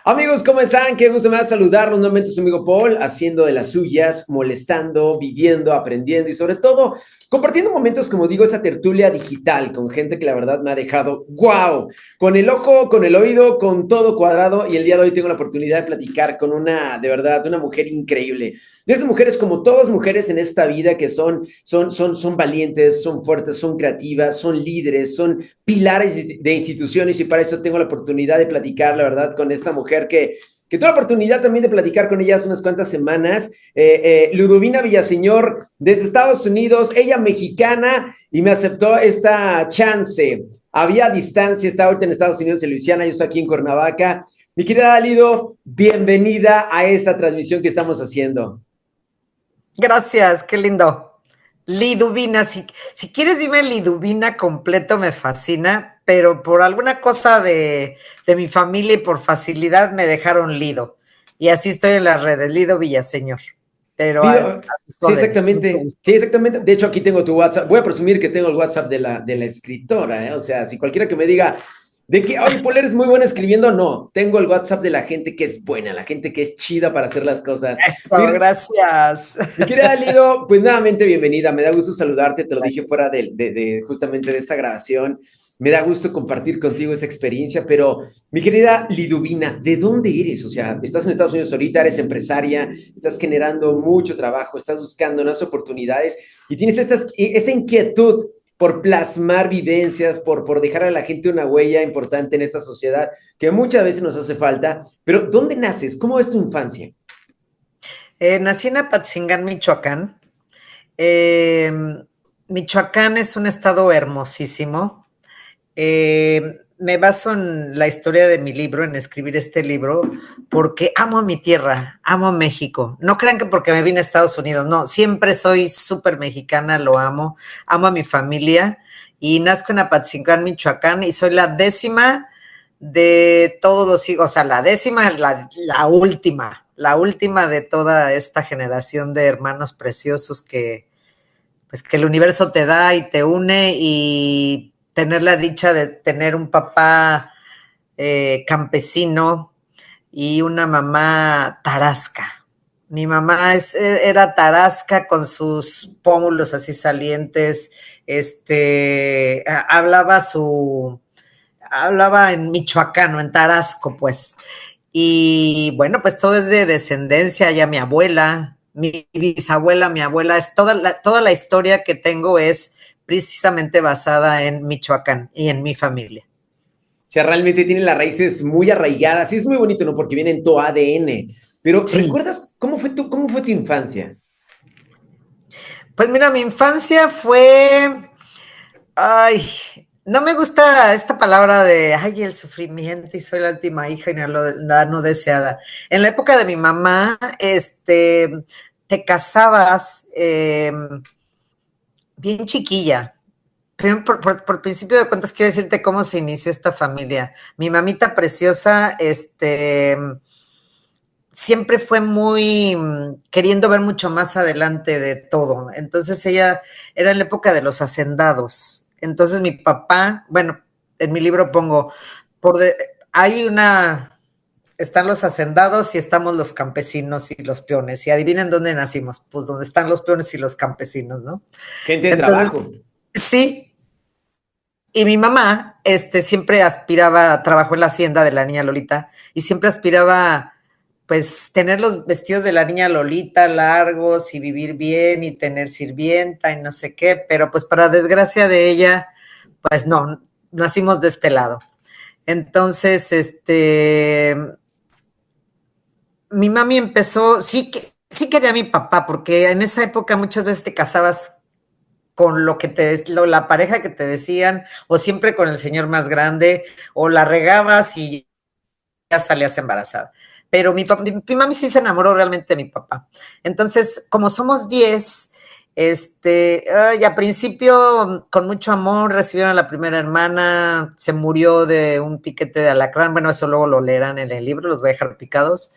Amigos, ¿cómo están? Qué gusto me da saludarlos nuevamente su amigo Paul, haciendo de las suyas, molestando, viviendo, aprendiendo y sobre todo compartiendo momentos, como digo, esta tertulia digital con gente que la verdad me ha dejado wow, con el ojo, con el oído, con todo cuadrado y el día de hoy tengo la oportunidad de platicar con una, de verdad, una mujer increíble. De estas mujeres, como todas mujeres en esta vida que son valientes, son fuertes, son creativas, son líderes, son pilares de instituciones y para eso tengo la oportunidad de platicar, la verdad, con esta mujer que tuve la oportunidad también de platicar con ella hace unas cuantas semanas, Ludovina Villaseñor, desde Estados Unidos, ella mexicana, y me aceptó esta chance. Había distancia, está ahorita en Estados Unidos, en Luisiana, yo estoy aquí en Cuernavaca. Mi querida Lido, bienvenida a esta transmisión que estamos haciendo. Gracias, qué lindo. Liduvina, si quieres dime Liduvina completo, me fascina, pero por alguna cosa de mi familia y por facilidad me dejaron Lido. Y así estoy en las redes, Lido Villaseñor. Pero Lido, a sus sí, órdenes, mucho exactamente. gusto. Sí, exactamente. De hecho, aquí tengo tu WhatsApp. Voy a presumir que tengo el WhatsApp de la escritora, ¿eh? O sea, si cualquiera que me diga de que, oye, Paul, eres muy bueno escribiendo, no. Tengo el WhatsApp de la gente que es buena, la gente que es chida para hacer las cosas. Eso, gracias. Mi querida Lido, pues nuevamente bienvenida. Me da gusto saludarte. Te lo dije Gracias. fuera justamente de esta grabación. Me da gusto compartir contigo esta experiencia, pero mi querida Liduvina, ¿de dónde eres? O sea, estás en Estados Unidos ahorita, eres empresaria, estás generando mucho trabajo, estás buscando nuevas oportunidades y tienes esa inquietud por plasmar vivencias, por dejar a la gente una huella importante en esta sociedad que muchas veces nos hace falta. Pero ¿dónde naces? ¿Cómo es tu infancia? Nací en Apatzingán, Michoacán. Eh, Michoacán es un estado hermosísimo. Me baso en la historia de mi libro, en escribir este libro, porque amo a mi tierra, amo a México. No crean que porque me vine a Estados Unidos, no, siempre soy súper mexicana, lo amo a mi familia y nazco en Apatzingán, Michoacán y soy la décima de todos los hijos, o sea, la décima, la última de toda esta generación de hermanos preciosos que, pues que el universo te da y te une y tener la dicha de tener un papá campesino y una mamá tarasca. Mi mamá era tarasca con sus pómulos así salientes, hablaba en michoacano, en tarasco, pues. Y bueno, pues todo es de descendencia, ya mi abuela, mi bisabuela, mi abuela, es toda la historia que tengo es precisamente basada en Michoacán y en mi familia. O sea, realmente tiene las raíces muy arraigadas y es muy bonito, ¿no? Porque viene en tu ADN. Pero, Sí, ¿recuerdas cómo fue tu infancia? pues mira, mi infancia fue, ay, no me gusta esta palabra de, ay, el sufrimiento y soy la última hija y la no deseada. En la época de mi mamá, te casabas bien chiquilla. Primero, por principio de cuentas, quiero decirte cómo se inició esta familia. Mi mamita preciosa, siempre fue muy queriendo ver mucho más adelante de todo. Entonces ella era en la época de los hacendados. Entonces mi papá, bueno, en mi libro pongo, por de, hay una, están los hacendados y estamos los campesinos y los peones. Y adivinen dónde nacimos, pues donde están los peones y los campesinos, ¿no? Gente de Entonces, trabajo. sí, y mi mamá siempre aspiraba, trabajó en la hacienda de la niña Lolita, y siempre aspiraba, pues, tener los vestidos de la niña Lolita largos y vivir bien y tener sirvienta y no sé qué, pero pues para desgracia de ella, pues no, nacimos de este lado. Entonces, mi mami empezó, sí quería a mi papá, porque en esa época muchas veces te casabas con la pareja que te decían, o siempre con el señor más grande, o la regabas y ya salías embarazada. Pero mi mami sí se enamoró realmente de mi papá. Entonces, como somos 10, y a principio, con mucho amor, recibieron a la primera hermana, se murió de un piquete de alacrán, bueno, eso luego lo leerán en el libro, los voy a dejar picados.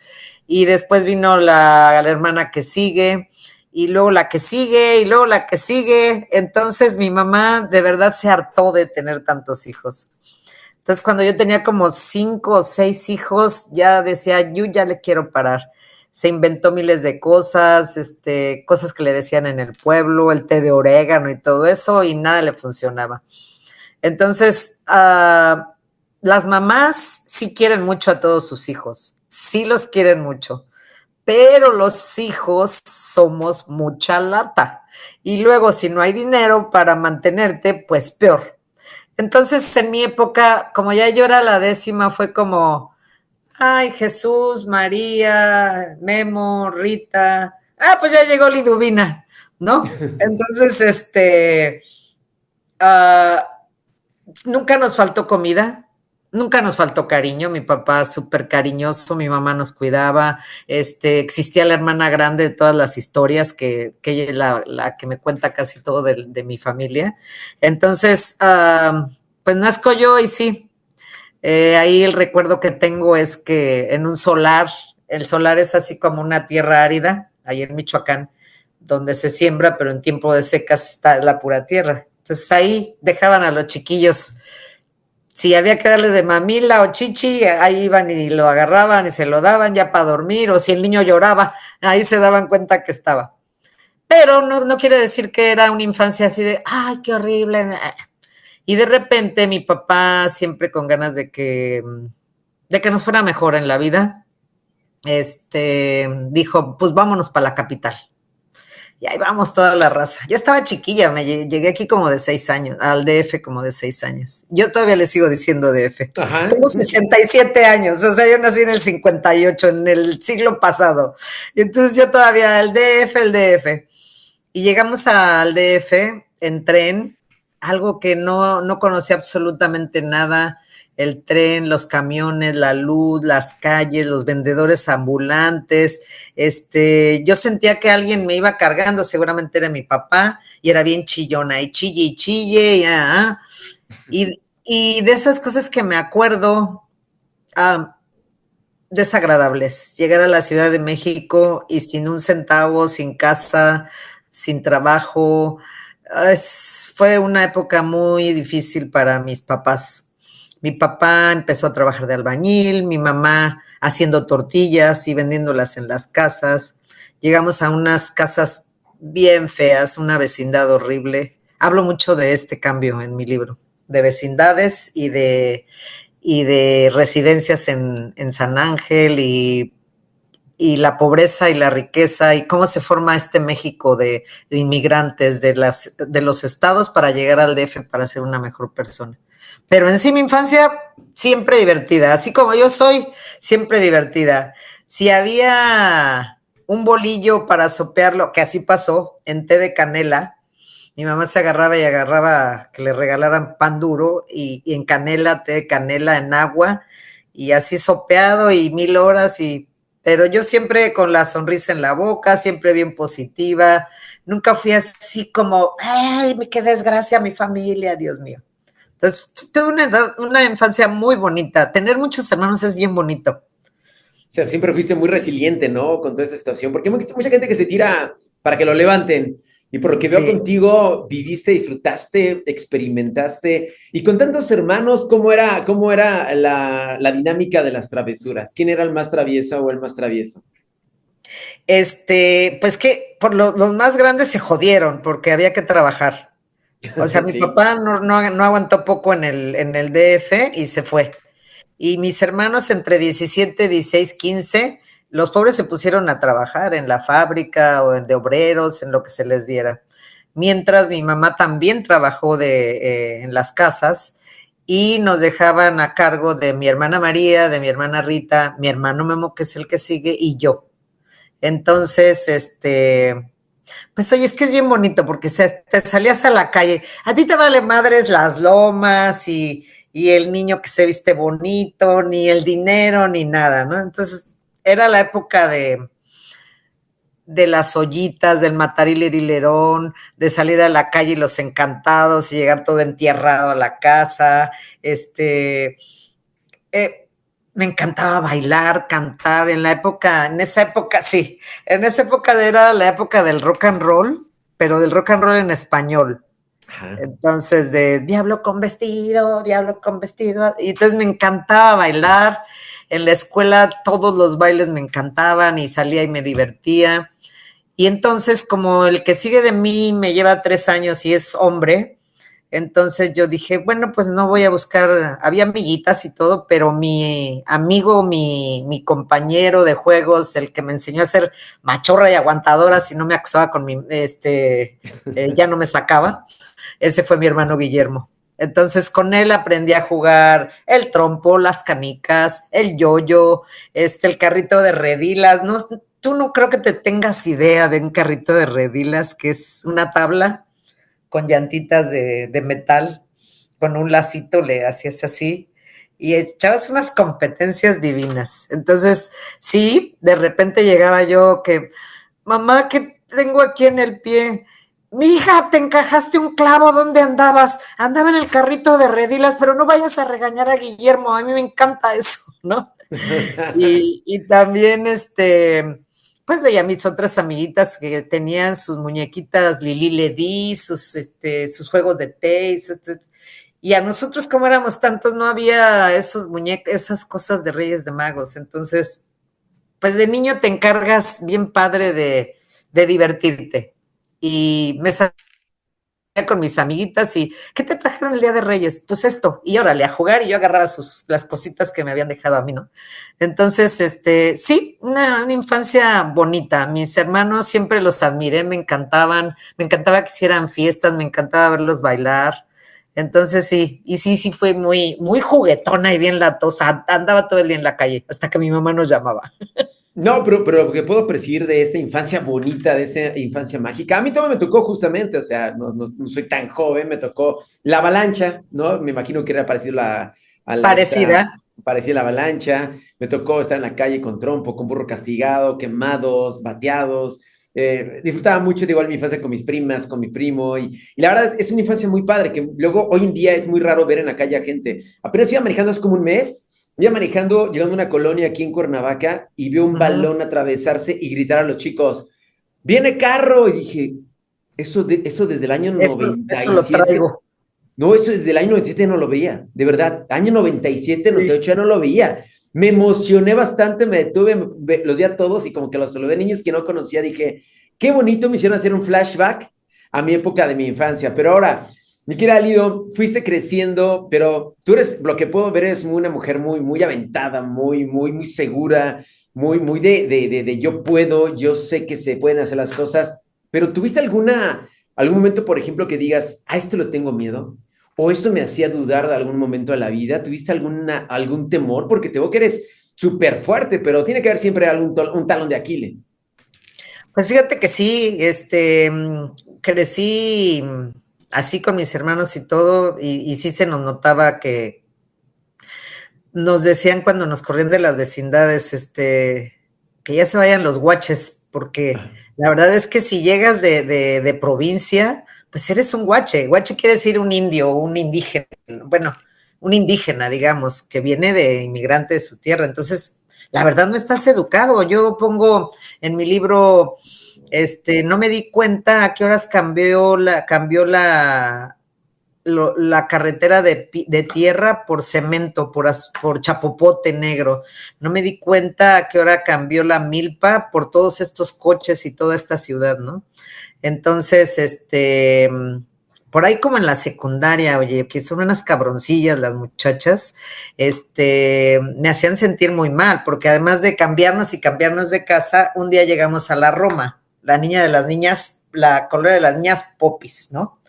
Y después vino la hermana que sigue, y luego la que sigue, y luego la que sigue. Entonces mi mamá de verdad se hartó de tener tantos hijos. Entonces, cuando yo tenía como 5 o 6 hijos, ya decía, yo ya le quiero parar. Se inventó miles de cosas, cosas que le decían en el pueblo, el té de orégano y todo eso, y nada le funcionaba. Entonces, las mamás sí quieren mucho a todos sus hijos, sí los quieren mucho, pero los hijos somos mucha lata. Y luego, si no hay dinero para mantenerte, pues peor. Entonces, en mi época, como ya yo era la décima, fue como, ay, Jesús, María, Memo, Rita, pues ya llegó Liduvina, ¿no? Entonces, uh, nunca nos faltó comida, nunca nos faltó cariño. Mi papá súper cariñoso, mi mamá nos cuidaba. Existía la hermana grande de todas las historias, que ella es la que me cuenta casi todo de mi familia. Entonces, pues nazco yo y sí. Ahí el recuerdo que tengo es que en un solar, el solar es así como una tierra árida, ahí en Michoacán, donde se siembra, pero en tiempo de secas está la pura tierra. Entonces ahí dejaban a los chiquillos, si había que darles de mamila o chichi, ahí iban y lo agarraban y se lo daban ya para dormir, o si el niño lloraba, ahí se daban cuenta que estaba. Pero no quiere decir que era una infancia así de, ay, qué horrible. Y de repente mi papá, siempre con ganas de que nos fuera mejor en la vida, dijo, pues vámonos para la capital. Y ahí vamos toda la raza. Yo estaba chiquilla, llegué aquí como de 6 años, al DF como de 6 años. Yo todavía le sigo diciendo DF. Ajá. Tengo 67 años, o sea, yo nací en el 58, en el siglo pasado. Y entonces yo todavía, el DF. Y llegamos al DF en tren, algo que no conocía absolutamente nada, el tren, los camiones, la luz, las calles, los vendedores ambulantes. Yo sentía que alguien me iba cargando, seguramente era mi papá, y era bien chillona, y chille, y de esas cosas que me acuerdo, desagradables. Llegar a la Ciudad de México y sin un centavo, sin casa, sin trabajo. Fue una época muy difícil para mis papás. Mi papá empezó a trabajar de albañil, mi mamá haciendo tortillas y vendiéndolas en las casas. Llegamos a unas casas bien feas, una vecindad horrible. Hablo mucho de este cambio en mi libro, de vecindades y de residencias en San Ángel y la pobreza y la riqueza y cómo se forma este México de inmigrantes de los estados para llegar al DF para ser una mejor persona. Pero en sí mi infancia siempre divertida, así como yo soy, siempre divertida. Si había un bolillo para sopearlo, que así pasó, en té de canela, mi mamá se agarraba que le regalaran pan duro y en canela, té de canela en agua y así sopeado y 1000 horas pero yo siempre con la sonrisa en la boca, siempre bien positiva, nunca fui así como, ay, qué desgracia mi familia, Dios mío. Entonces, tuve una infancia muy bonita. Tener muchos hermanos es bien bonito. O sea, siempre fuiste muy resiliente, ¿no? Con toda esta situación, porque hay mucha gente que se tira para que lo levanten. Y por lo que veo Sí. contigo, viviste, disfrutaste, experimentaste. Y con tantos hermanos, ¿cómo era la dinámica de las travesuras? ¿Quién era el más traviesa o el más travieso? Pues que los más grandes se jodieron porque había que trabajar. O sea, mi Sí. papá no aguantó poco en el DF y se fue. Y mis hermanos entre 17, 16, 15, los pobres se pusieron a trabajar en la fábrica o de obreros, en lo que se les diera. Mientras mi mamá también trabajó en las casas y nos dejaban a cargo de mi hermana María, de mi hermana Rita, mi hermano Memo, que es el que sigue, y yo. Entonces, pues oye, es que es bien bonito porque te salías a la calle, a ti te vale madres las lomas y el niño que se viste bonito, ni el dinero, ni nada, ¿no? Entonces, era la época de las ollitas, del matar lerón, de salir a la calle y los encantados y llegar todo entierrado a la casa, me encantaba bailar, cantar, en esa época sí, en esa época era la época del rock and roll, pero del rock and roll en español. Ajá. Entonces, de diablo con vestido. Y entonces me encantaba bailar. En la escuela todos los bailes me encantaban y salía y me divertía. Y entonces, como el que sigue de mí me lleva 3 años y es hombre, entonces yo dije, bueno, pues no voy a buscar, había amiguitas y todo, pero mi amigo, mi compañero de juegos, el que me enseñó a ser machorra y aguantadora, si no me acusaba con ya no me sacaba, ese fue mi hermano Guillermo. Entonces con él aprendí a jugar el trompo, las canicas, el yoyo, el carrito de redilas. No, tú no creo que te tengas idea de un carrito de redilas, que es una tabla con llantitas de metal, con un lacito le hacías así y echabas unas competencias divinas. Entonces, sí, de repente llegaba yo que, mamá, ¿qué tengo aquí en el pie? Mi hija, te encajaste un clavo, ¿dónde andabas? Andaba en el carrito de redilas, pero no vayas a regañar a Guillermo, a mí me encanta eso, ¿no? Y también, pues veía a mis otras amiguitas que tenían sus muñequitas Lili Ledy, sus juegos de té, y a nosotros, como éramos tantos, no había esos muñecos, esas cosas de Reyes de Magos. Entonces, pues de niño te encargas bien padre de divertirte. Y me con mis amiguitas y ¿qué te trajeron el Día de Reyes? Pues esto, y órale, a jugar, y yo agarraba las cositas que me habían dejado a mí, ¿no? Entonces, sí, una infancia bonita. Mis hermanos siempre los admiré, me encantaban, me encantaba que hicieran fiestas, me encantaba verlos bailar. Entonces sí, y sí, fue muy, muy juguetona y bien latosa. Andaba todo el día en la calle hasta que mi mamá nos llamaba. No, pero lo que puedo presumir de esta infancia bonita, de esta infancia mágica, a mí todo me tocó justamente, o sea, no soy tan joven, me tocó la avalancha, ¿no? Me imagino que era parecido a la esta, Parecida. parecía la avalancha, me tocó estar en la calle con trompo, con burro castigado, quemados, bateados, disfrutaba mucho de igual mi infancia con mis primas, con mi primo, y la verdad es una infancia muy padre, que luego hoy en día es muy raro ver en la calle a gente. Apenas iba manejando hace como un mes. Iba manejando, llegando a una colonia aquí en Cuernavaca y vio un Ujú. balón atravesarse y gritar a los chicos, ¡viene carro! Y dije, eso desde el año noventa Eso y lo siete traigo. no, eso desde el año 97 no lo veía, de verdad, año 97, Sí. 98 ya no lo veía. Me emocioné bastante, me detuve, los vi a todos y como que los saludé, niños que no conocía, dije, qué bonito, me hicieron hacer un flashback a mi época de mi infancia. Pero ahora, mi querida Lido, fuiste creciendo, pero tú eres, lo que puedo ver, es una mujer muy, muy aventada, muy segura, muy de yo puedo, yo sé que se pueden hacer las cosas, pero ¿tuviste algún momento, por ejemplo, que digas, a esto lo tengo miedo? ¿O eso me hacía dudar de algún momento de la vida? ¿Tuviste algún temor? Porque te veo que eres súper fuerte, pero tiene que haber siempre un talón de Aquiles. Pues fíjate que sí, crecí así con mis hermanos y todo, y sí se nos notaba que nos decían cuando nos corrían de las vecindades, que ya se vayan los guaches, porque la verdad es que si llegas de provincia, pues eres un guache. Guache quiere decir un indio, un indígena, bueno, un indígena, digamos, que viene de inmigrante de su tierra. Entonces, la verdad no estás educado. Yo pongo en mi libro, no me di cuenta a qué horas cambió la carretera de tierra por cemento, por chapopote negro. No me di cuenta a qué hora cambió la milpa por todos estos coches y toda esta ciudad, ¿no? Entonces, por ahí como en la secundaria, oye, que son unas cabroncillas las muchachas, me hacían sentir muy mal, porque además de cambiarnos y cambiarnos de casa, un día llegamos a la Roma, la niña de las niñas, la colonia de las niñas popis, ¿no?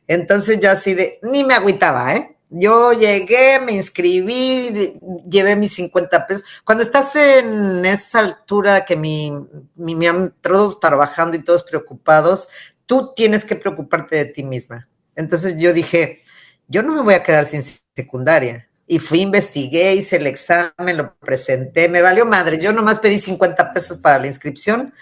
Entonces yo así de, ni me agüitaba, ¿eh? Yo llegué, me inscribí, llevé mis 50 pesos. Cuando estás en esa altura que me han todos trabajando y todos preocupados, tú tienes que preocuparte de ti misma. Entonces yo dije, yo no me voy a quedar sin secundaria. Y fui, investigué, hice el examen, lo presenté, me valió madre. Yo nomás pedí 50 pesos para la inscripción.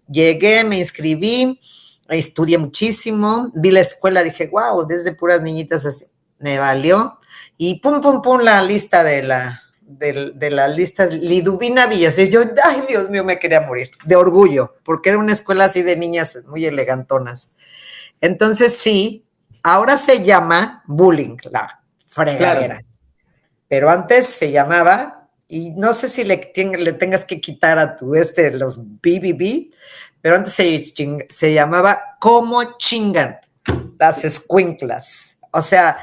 Llegué, me inscribí, estudié muchísimo, vi la escuela, dije, wow, desde puras niñitas así, me valió. Y pum, pum, pum, la lista de las listas, Liduvina Villas, y yo, ay, Dios mío, me quería morir, de orgullo, porque era una escuela así de niñas muy elegantonas. Entonces sí, Ahora se llama bullying, la fregadera. Claro. Pero antes se llamaba, y no sé si le tengas que quitar a los BBB, pero antes se llamaba ¿Cómo chingan las escuinclas? O sea,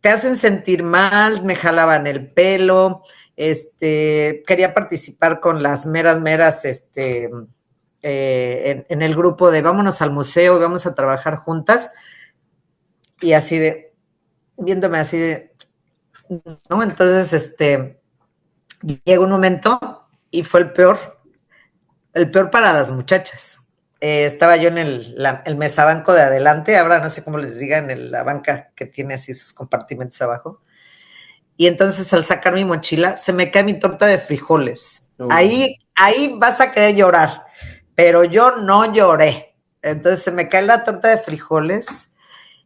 te hacen sentir mal, me jalaban el pelo, quería participar con las meras, en el grupo de vámonos al museo y vamos a trabajar juntas, y así de, viéndome así de, ¿no? Entonces, llega un momento y fue el peor para las muchachas. Estaba yo en el mesabanco de adelante, ahora no sé cómo les digan, la banca que tiene así sus compartimentos abajo. Y entonces al sacar mi mochila, se me cae mi torta de frijoles. Ahí vas a querer llorar, pero yo no lloré. Entonces se me cae la torta de frijoles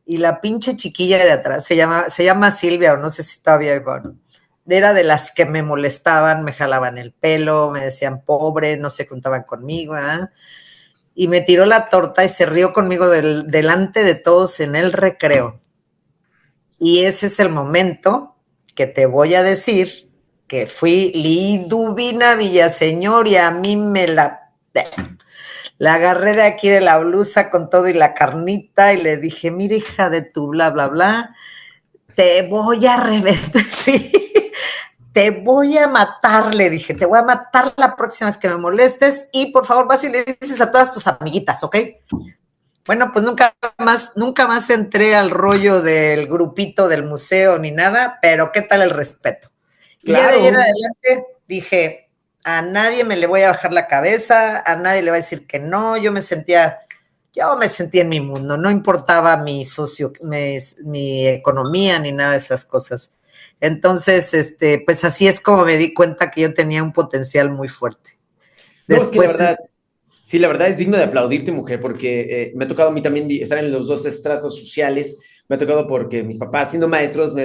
y la pinche chiquilla de atrás, se llama Silvia, o no sé si todavía, bueno, era de las que me molestaban, me jalaban el pelo, me decían pobre, no se juntaban conmigo, ¿eh? Y me tiró la torta y se rió conmigo delante de todos en el recreo. Y ese es el momento que te voy a decir que fui Liduvina Villaseñor y a mí la agarré de aquí de la blusa con todo y la carnita y le dije, mira hija de tu bla, bla, bla, te voy a reventar, sí, te voy a matar, le dije, te voy a matar la próxima vez que me molestes y por favor vas y le dices a todas tus amiguitas, ¿ok? Bueno, pues nunca más entré al rollo del grupito del museo ni nada, pero ¿qué tal el respeto? Y ya de ahí en Claro. adelante dije, a nadie me le voy a bajar la cabeza, a nadie le voy a decir que no, yo me sentía en mi mundo, no importaba mi economía ni nada de esas cosas. Entonces, pues así es como me di cuenta que yo tenía un potencial muy fuerte. No, es que la Después, verdad, sí, la verdad es digno de aplaudirte, mujer, porque me ha tocado a mí también estar en los dos estratos sociales. Me ha tocado porque mis papás, siendo maestros, me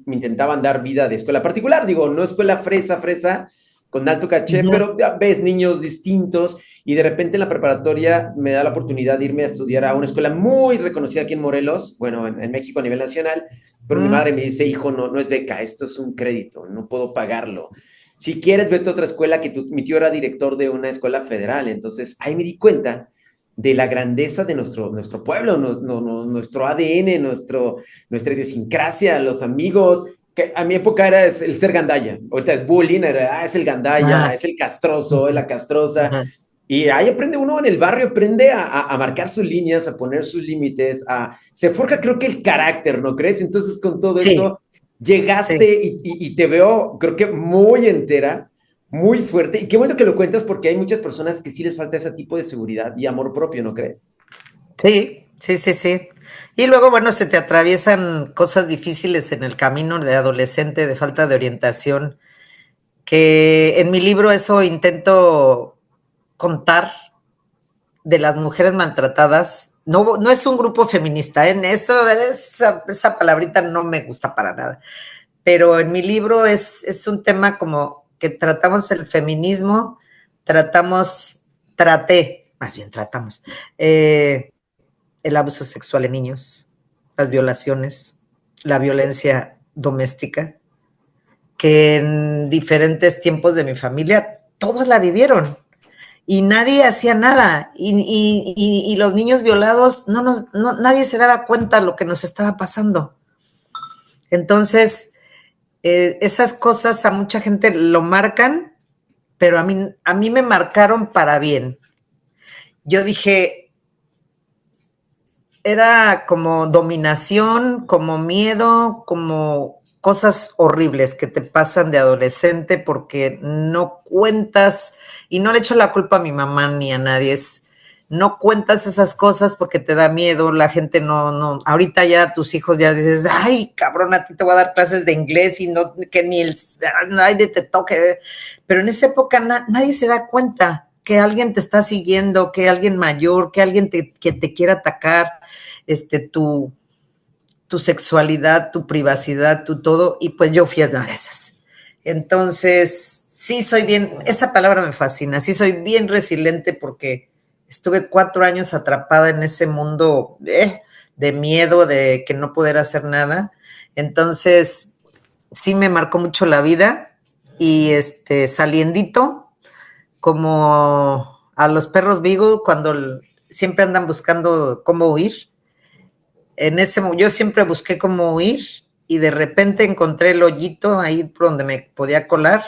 intentaban dar vida de escuela particular. Digo, no escuela fresa, fresa, con alto caché, uh-huh, pero ya ves niños distintos y de repente en la preparatoria me da la oportunidad de irme a estudiar a una escuela muy reconocida aquí en Morelos, bueno, en México a nivel nacional, pero mi madre me dice, hijo, no, no es beca, esto es un crédito, no puedo pagarlo. Si quieres, vete a otra escuela, mi tío era director de una escuela federal. Entonces, ahí me di cuenta de la grandeza de nuestro pueblo, nuestro ADN, nuestra idiosincrasia, los amigos, que a mi época era el ser gandalla, ahorita es bullying, es el gandalla, es el castroso, es la castrosa, uh-huh. y ahí aprende uno en el barrio, aprende a marcar sus líneas, a poner sus límites, se forja creo que el carácter, ¿no crees? Entonces con todo Sí, esto llegaste sí. y te veo, creo que muy entera, muy fuerte. Y qué bueno que lo cuentas porque hay muchas personas que sí les falta ese tipo de seguridad y amor propio, ¿no crees? Sí, sí, sí, sí. Y luego, bueno, se te atraviesan cosas difíciles en el camino de adolescente, de falta de orientación, que en mi libro eso intento contar de las mujeres maltratadas. No, no es un grupo feminista, en esa palabrita no me gusta para nada. Pero en mi libro es un tema como que tratamos el feminismo, más bien tratamos, el abuso sexual en niños, las violaciones, la violencia doméstica, que en diferentes tiempos de mi familia todos la vivieron y nadie hacía nada y los niños violados nadie se daba cuenta de lo que nos estaba pasando. Entonces, esas cosas a mucha gente lo marcan, pero a mí me marcaron para bien. Yo dije, era como dominación, como miedo, como cosas horribles que te pasan de adolescente porque no cuentas, y no le echo la culpa a mi mamá ni a nadie, no cuentas esas cosas porque te da miedo, la gente no, ahorita ya tus hijos ya dices, ay, cabrón, a ti te voy a dar clases de inglés y no, que ni nadie te toque, pero en esa época nadie se da cuenta que alguien te está siguiendo, que alguien mayor, que alguien que te quiera atacar, tu sexualidad, tu privacidad, tu todo, y pues yo fui a una de esas. Entonces, sí soy bien, esa palabra me fascina, sí soy bien resiliente porque estuve 4 años atrapada en ese mundo de miedo, de que no poder hacer nada. Entonces, sí me marcó mucho la vida y saliendito, como a los perros Beagle, cuando siempre andan buscando cómo huir. Yo siempre busqué cómo huir y de repente encontré el hoyito ahí por donde me podía colar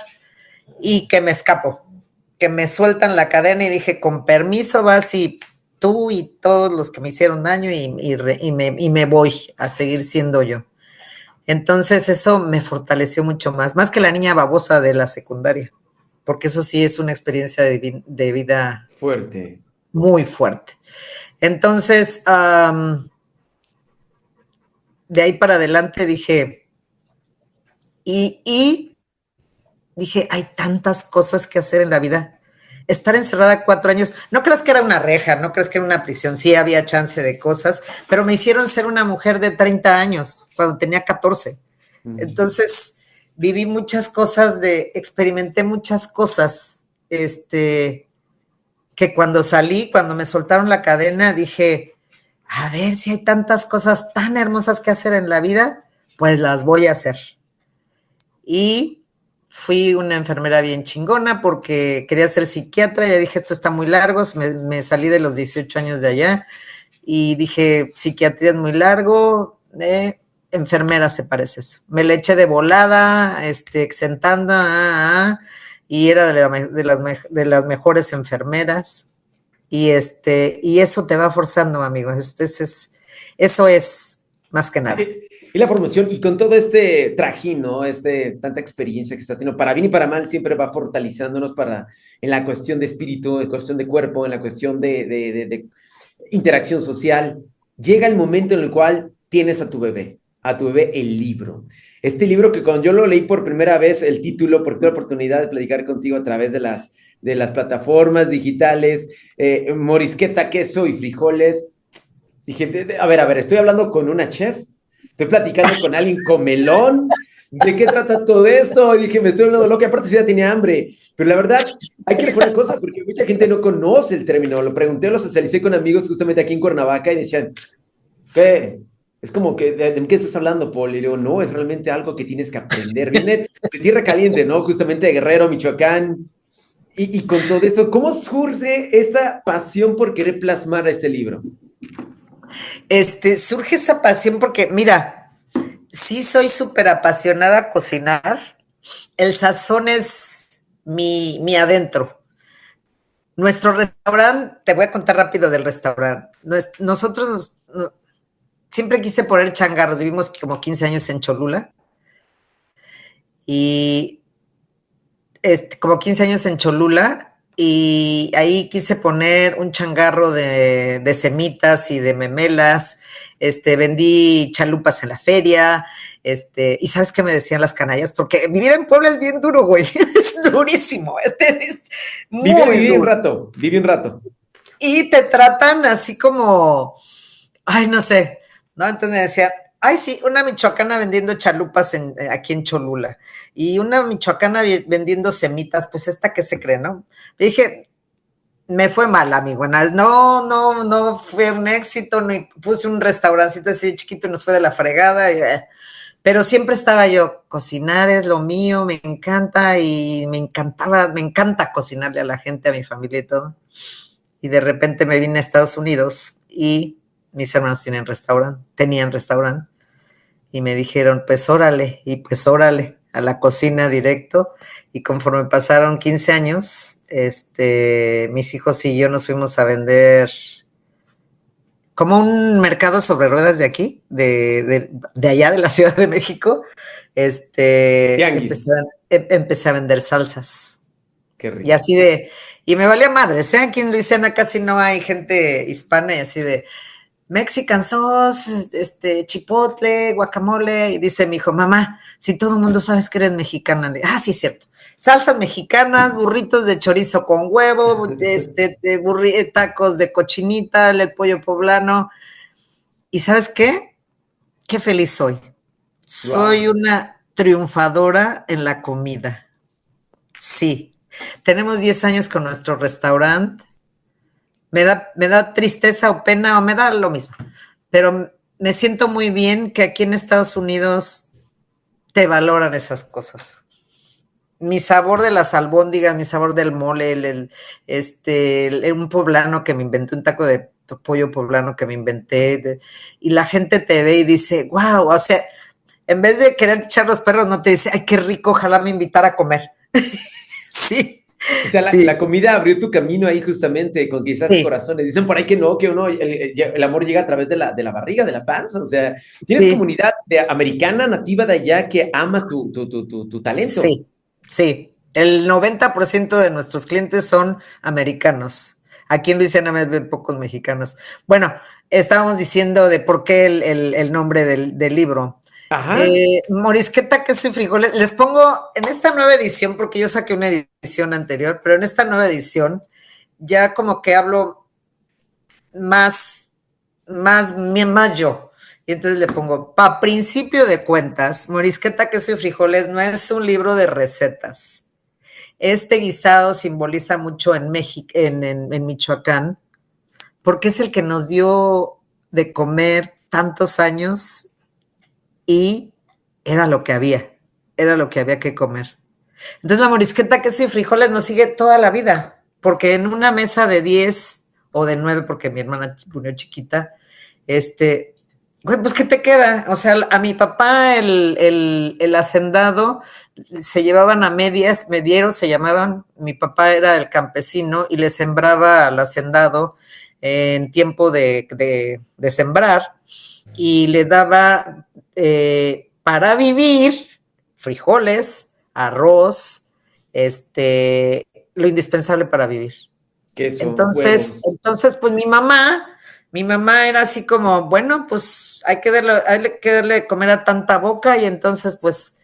y que me escapo, que me sueltan la cadena y dije, con permiso vas y tú y todos los que me hicieron daño y me voy a seguir siendo yo. Entonces eso me fortaleció mucho más que la niña babosa de la secundaria, porque eso sí es una experiencia de vida Fuerte. muy fuerte. Entonces, de ahí para adelante dije, y dije, hay tantas cosas que hacer en la vida. Estar encerrada 4 años, no creas que era una reja, no creas que era una prisión, sí había chance de cosas, pero me hicieron ser una mujer de 30 años cuando tenía 14. Entonces, viví muchas cosas, experimenté muchas cosas, que cuando salí, cuando me soltaron la cadena, dije, a ver si hay tantas cosas tan hermosas que hacer en la vida, pues las voy a hacer. Y fui una enfermera bien chingona porque quería ser psiquiatra, ya dije, esto está muy largo, me salí de los 18 años de allá y dije, psiquiatría es muy largo, enfermera se parece eso. Me le eché de volada, exentando, y era de las mejores enfermeras. Y eso te va forzando, amigo. Eso es más que nada. Y la formación, y con todo este trajín, ¿no? Tanta experiencia que estás teniendo, para bien y para mal, siempre va fortaleciéndonos en la cuestión de espíritu, en cuestión de cuerpo, en la cuestión de interacción social. Llega el momento en el cual tienes a tu bebé el libro. Este libro que cuando yo lo leí por primera vez, el título, porque tuve la oportunidad de platicar contigo a través de las plataformas digitales, morisqueta, queso y frijoles. Dije, a ver, estoy hablando con una chef, estoy platicando con alguien comelón, ¿de qué trata todo esto? Y dije, me estoy hablando loco, y aparte sí ya tenía hambre, pero la verdad, hay que recordar cosas porque mucha gente no conoce el término, lo pregunté, lo socialicé con amigos justamente aquí en Cuernavaca y decían, ¿qué? Es como que, ¿de qué estás hablando, Paul? Y digo, no, es realmente algo que tienes que aprender. Viene de Tierra Caliente, ¿no? Justamente de Guerrero, Michoacán. Y con todo esto, ¿cómo surge esta pasión por querer plasmar a este libro? Surge esa pasión porque, mira, sí soy súper apasionada a cocinar. El sazón es mi adentro. Nuestro restaurante, te voy a contar rápido del restaurante. Nosotros siempre quise poner changarros. Vivimos como 15 años en Cholula. Y como 15 años en Cholula. Y ahí quise poner un changarro de semitas y de memelas. Vendí chalupas en la feria. Y ¿sabes qué me decían las canallas? Porque vivir en Puebla es bien duro, güey. Es durísimo. Es muy duro. Viví un rato. Y te tratan así como, ay, no sé, ¿no? Entonces me decían, ay, sí, una michoacana vendiendo chalupas aquí en Cholula y una michoacana vendiendo semitas, pues esta que se cree, ¿no? Y dije, me fue mal, amigo, no fue un éxito, ni puse un restaurancito así chiquito y nos fue de la fregada, pero siempre estaba yo, cocinar es lo mío, me encanta y me encanta cocinarle a la gente, a mi familia y todo. Y de repente me vine a Estados Unidos y mis hermanos tenían restaurante y me dijeron, pues órale, y pues órale, a la cocina directo. Y conforme pasaron 15 años, mis hijos y yo nos fuimos a vender como un mercado sobre ruedas de aquí, de allá de la Ciudad de México. Tianguis. Empecé a vender salsas. Qué rico. Y así y me valía madres, ¿eh? Aquí en Luisiana casi no hay gente hispana y así de Mexican sauce, chipotle, guacamole. Y dice mi hijo, mamá, si todo el mundo sabes que eres mexicana. Sí, es cierto. Salsas mexicanas, burritos de chorizo con huevo, tacos de cochinita, el pollo poblano. ¿Y sabes qué? Qué feliz soy. Soy Wow. una triunfadora en la comida. Sí. Tenemos 10 años con nuestro restaurante. Me da tristeza o pena o me da lo mismo. Pero me siento muy bien que aquí en Estados Unidos te valoran esas cosas. Mi sabor de las albóndigas, mi sabor del mole, un poblano que me inventé, un taco de pollo poblano que me inventé, y la gente te ve y dice, wow, o sea, en vez de querer echar los perros, no te dice, ay, qué rico, ojalá me invitara a comer. Sí, O sea, la sí, comida abrió tu camino ahí justamente, conquistaste sí, corazones. Dicen por ahí que no, que uno, el amor llega a través de la barriga, de la panza. O sea, tienes sí, comunidad americana nativa de allá que ama tu talento. sí, sí. El 90% de nuestros clientes son americanos. Aquí en Luisiana me ven pocos mexicanos. Bueno, estábamos diciendo de por qué el nombre del libro. Ajá. Morisqueta, queso y frijoles. Les pongo en esta nueva edición, porque yo saqué una edición anterior, pero en esta nueva edición ya como que hablo más, más yo. Y entonces le pongo, pa principio de cuentas, Morisqueta, queso y frijoles no es un libro de recetas. Este guisado simboliza mucho en México, en Michoacán, porque es el que nos dio de comer tantos años y era lo que había que comer. Entonces la morisqueta, queso y frijoles nos sigue toda la vida, porque en una mesa de 10 o de 9, porque mi hermana murió chiquita, güey, pues ¿qué te queda? O sea, a mi papá el hacendado se llevaban a medias, medieros se llamaban, mi papá era el campesino y le sembraba al hacendado en tiempo de sembrar y le daba para vivir frijoles, arroz, lo indispensable para vivir. Queso, Entonces, huevos. pues mi mamá era así como, bueno, pues hay que darle de comer a tanta boca y entonces, pues,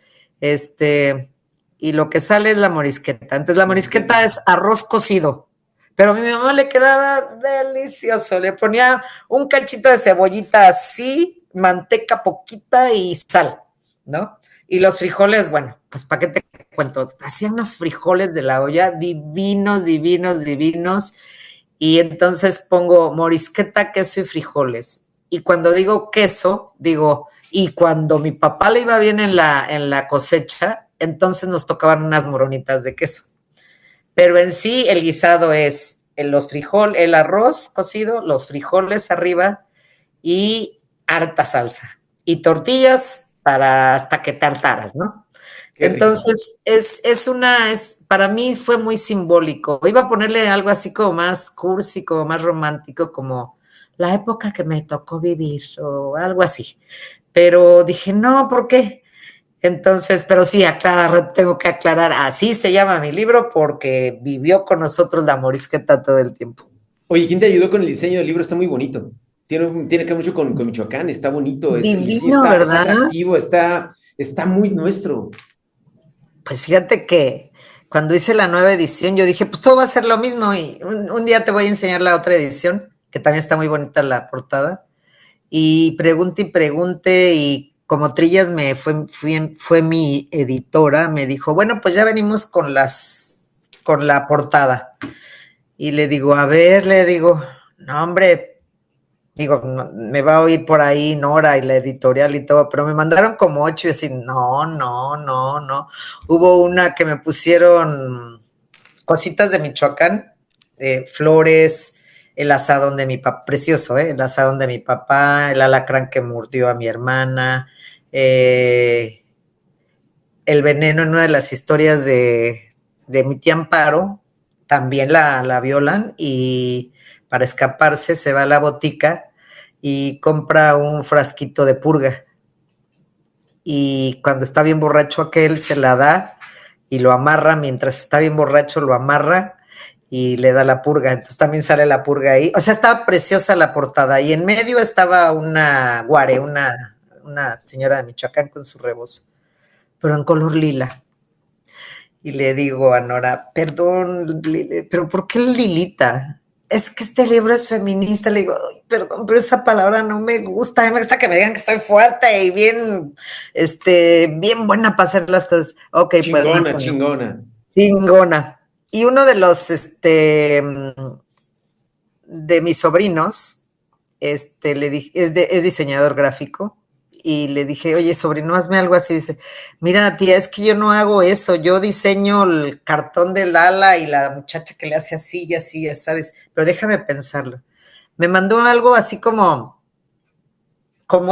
y lo que sale es la morisqueta. Entonces, la Morisqueta. morisqueta es arroz cocido, pero a mi mamá le quedaba delicioso. Le ponía un cachito de cebollita así, manteca poquita y sal, ¿no? Y los frijoles, bueno, pues para qué te cuento, hacían unos frijoles de la olla divinos, divinos, divinos. Y entonces pongo morisqueta, queso y frijoles. Y cuando digo queso, digo, y cuando mi papá le iba bien en la cosecha, entonces nos tocaban unas moronitas de queso. Pero en sí el guisado es los frijoles, el arroz cocido, los frijoles arriba y harta salsa. Y tortillas para hasta que tartaras, ¿no? Qué rico. Entonces, para mí fue muy simbólico. Iba a ponerle algo así como más cursi, como más romántico, como la época que me tocó vivir o algo así. Pero dije, no, ¿por qué? Entonces, pero sí, tengo que aclarar, así se llama mi libro porque vivió con nosotros la morisqueta todo el tiempo. Oye, ¿quién te ayudó con el diseño del libro? Está muy bonito. Tiene que ver mucho con Michoacán, está bonito, y sí Divino, está, es ¿verdad? atractivo, está muy nuestro. Pues fíjate que cuando hice la nueva edición, yo dije, pues todo va a ser lo mismo y un día te voy a enseñar la otra edición, que también está muy bonita la portada. Y pregunte y como Trillas fue mi editora, me dijo, bueno, pues ya venimos con la portada. Y le digo, a ver, le digo, no, hombre, digo, no, me va a oír por ahí Nora y la editorial y todo, pero me mandaron como 8 y así, no, no, no, no. Hubo una que me pusieron cositas de Michoacán, flores, el asadón de mi papá, precioso, ¿eh? El asadón de mi papá, el alacrán que mordió a mi hermana, el veneno en una de las historias de mi tía Amparo, también la violan y para escaparse se va a la botica y compra un frasquito de purga. Y cuando está bien borracho aquel, se la da y lo amarra, mientras está bien borracho lo amarra y le da la purga. Entonces también sale la purga ahí. O sea, estaba preciosa la portada. Y en medio estaba una guare, una señora de Michoacán con su rebozo, pero en color lila. Y le digo a Nora, perdón, pero ¿por qué Lilita? Es que este libro es feminista. Le digo, perdón, pero esa palabra no me gusta. A mí me gusta que me digan que soy fuerte y bien, bien buena para hacer las cosas. Ok, pues no hay Chingona, problema. chingona. Chingona. Y uno de los, de mis sobrinos, le dije, es diseñador gráfico, y le dije, oye, sobrino, hazme algo así. Dice, mira, tía, es que yo no hago eso, yo diseño el cartón del ala y la muchacha que le hace así y así, ya sabes, pero déjame pensarlo. Me mandó algo así como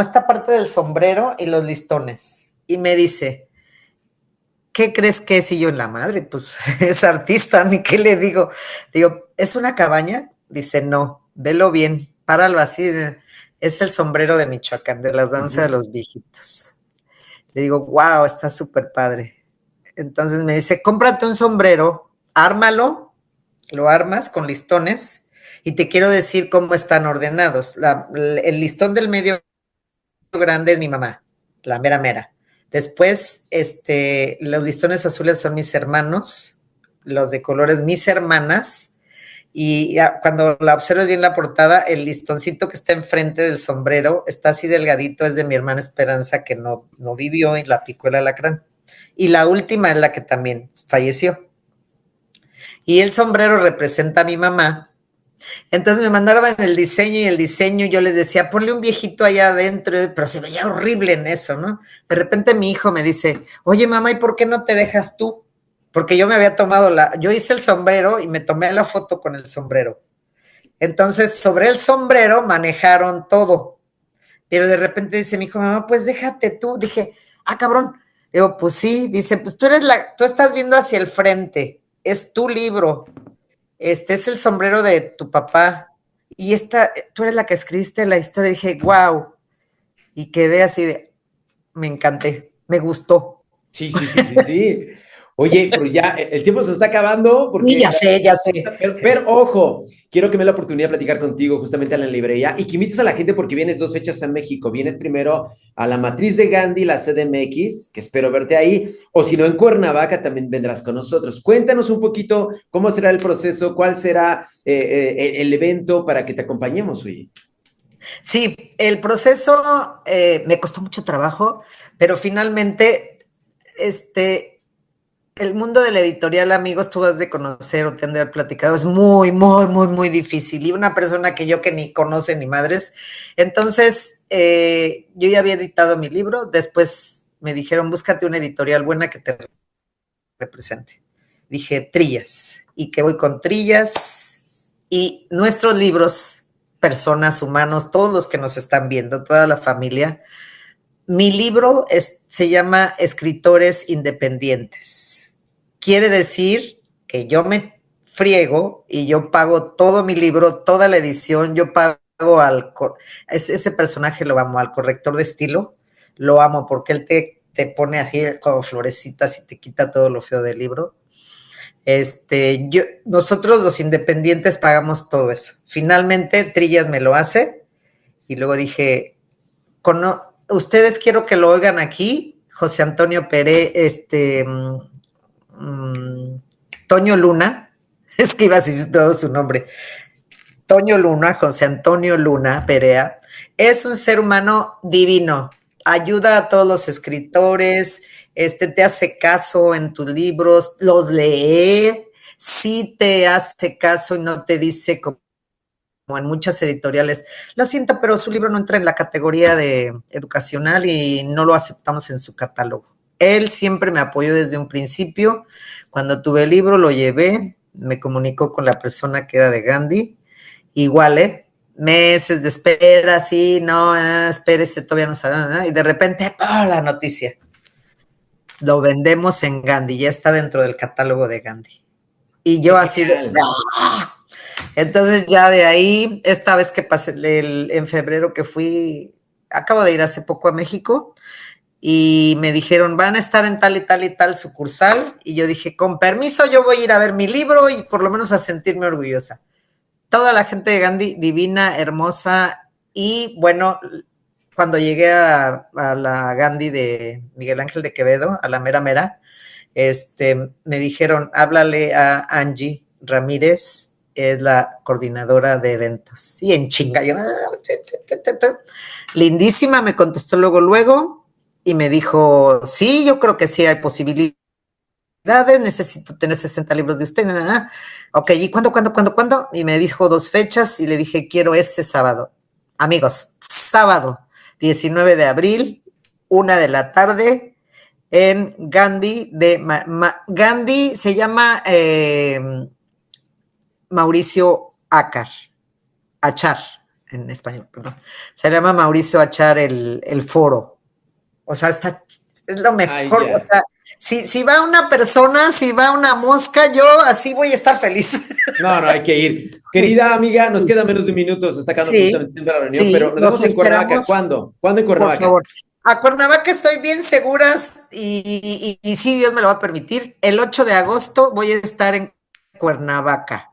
esta parte del sombrero y los listones, y me dice, ¿qué crees que es? Y yo, en la madre, pues es artista, ni qué le digo. Digo, ¿es una cabaña? Dice, no, velo bien, páralo así. Es el sombrero de Michoacán, de la danza de los viejitos. Le digo, wow, está súper padre. Entonces me dice, cómprate un sombrero, ármalo, lo armas con listones y te quiero decir cómo están ordenados. El listón del medio grande es mi mamá, la mera mera. Después, los listones azules son mis hermanos, los de colores mis hermanas, y cuando la observes bien la portada, el listoncito que está enfrente del sombrero está así delgadito, es de mi hermana Esperanza, que no vivió, y la picó el alacrán. Y la última es la que también falleció. Y el sombrero representa a mi mamá. Entonces me mandaban el diseño, y el diseño yo les decía, ponle un viejito allá adentro, pero se veía horrible en eso, ¿no? De repente mi hijo me dice, oye, mamá, ¿y por qué no te dejas tú? Porque yo me había tomado yo hice el sombrero y me tomé la foto con el sombrero. Entonces, sobre el sombrero manejaron todo. Pero de repente dice mi hijo, mamá, pues déjate tú. Dije, ah, cabrón. Digo, pues sí. Dice, pues tú estás viendo hacia el frente. Es tu libro. Este es el sombrero de tu papá. Y tú eres la que escribiste la historia. Dije, wow. Y quedé así me encanté. Me gustó. Sí, sí, sí, sí, sí. Oye, pero ya el tiempo se está acabando Y porque... ya sé, ya sé. Pero, ojo, quiero que me dé la oportunidad de platicar contigo justamente en la librería y que invites a la gente porque vienes 2 fechas a México. Vienes primero a la Matriz de Gandhi, la CDMX, que espero verte ahí, o si no, en Cuernavaca también vendrás con nosotros. Cuéntanos un poquito cómo será el proceso, cuál será el evento para que te acompañemos, oye. Sí, el proceso me costó mucho trabajo, pero finalmente, el mundo de la editorial, amigos, tú has de conocer o te han de haber platicado, es muy, muy, muy, muy difícil. Y una persona que ni conoce ni madres. Entonces, yo ya había editado mi libro, después me dijeron, búscate una editorial buena que te represente. Dije, Trillas, y que voy con Trillas, y nuestros libros, personas, humanos, todos los que nos están viendo, toda la familia. Mi libro se llama Escritores Independientes. Quiere decir que yo me friego y yo pago todo mi libro, toda la edición, yo pago ese personaje lo amo, al corrector de estilo, lo amo porque él te pone así como florecitas y te quita todo lo feo del libro. Nosotros los independientes pagamos todo eso. Finalmente Trillas me lo hace y luego dije, ustedes quiero que lo oigan aquí, José Antonio Pérez, Toño Luna, es que iba a decir todo su nombre, Toño Luna, José Antonio Luna Perea, es un ser humano divino, ayuda a todos los escritores, te hace caso en tus libros, los lee, sí te hace caso y no te dice como en muchas editoriales, lo siento, pero su libro no entra en la categoría de educacional y no lo aceptamos en su catálogo. Él siempre me apoyó desde un principio. Cuando tuve el libro, lo llevé, me comunicó con la persona que era de Gandhi. Igual, meses de espera, sí, no, espérese, todavía no sabe nada. Y de repente, ¡oh!, la noticia. Lo vendemos en Gandhi, ya está dentro del catálogo de Gandhi. Y yo así de... ¡ah! Entonces ya de ahí, esta vez que pasé en febrero que fui, acabo de ir hace poco a México y me dijeron, van a estar en tal y tal y tal sucursal, y yo dije, con permiso, yo voy a ir a ver mi libro y por lo menos a sentirme orgullosa. Toda la gente de Gandhi, divina, hermosa, y bueno, cuando llegué a la Gandhi de Miguel Ángel de Quevedo, a la mera mera, me dijeron, háblale a Angie Ramírez, es la coordinadora de eventos. Y en chinga, yo, lindísima, me contestó luego, y me dijo, sí, yo creo que sí hay posibilidades, necesito tener 60 libros de usted. Ok, ¿y cuándo? Y me dijo 2 fechas y le dije, quiero este sábado. amigos, sábado 19 de abril, 1 de la tarde, en Gandhi Gandhi se llama Mauricio Achar, en español, perdón. Se llama Mauricio Achar el foro. O sea, es lo mejor. O sea, si va una persona, si va una mosca, yo así voy a estar feliz. No, hay que ir. Querida amiga, nos queda menos de un minuto, se está acabando justamente la reunión, pero nos vemos en Cuernavaca. ¿Cuándo? ¿Cuándo en Cuernavaca? Por favor. A Cuernavaca estoy bien segura y sí, Dios me lo va a permitir. El 8 de agosto voy a estar en Cuernavaca.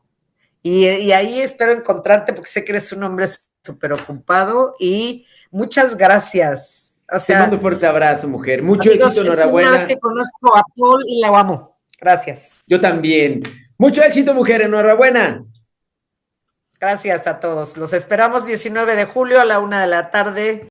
Y ahí espero encontrarte porque sé que eres un hombre súper ocupado y muchas gracias. O sea, te mando un fuerte abrazo, mujer. Mucho amigos, éxito, enhorabuena. Es una vez que conozco a Paul y la amo. Gracias. Yo también. Mucho éxito, mujer. Enhorabuena. Gracias a todos. Los esperamos 19 de julio a la 1 de la tarde.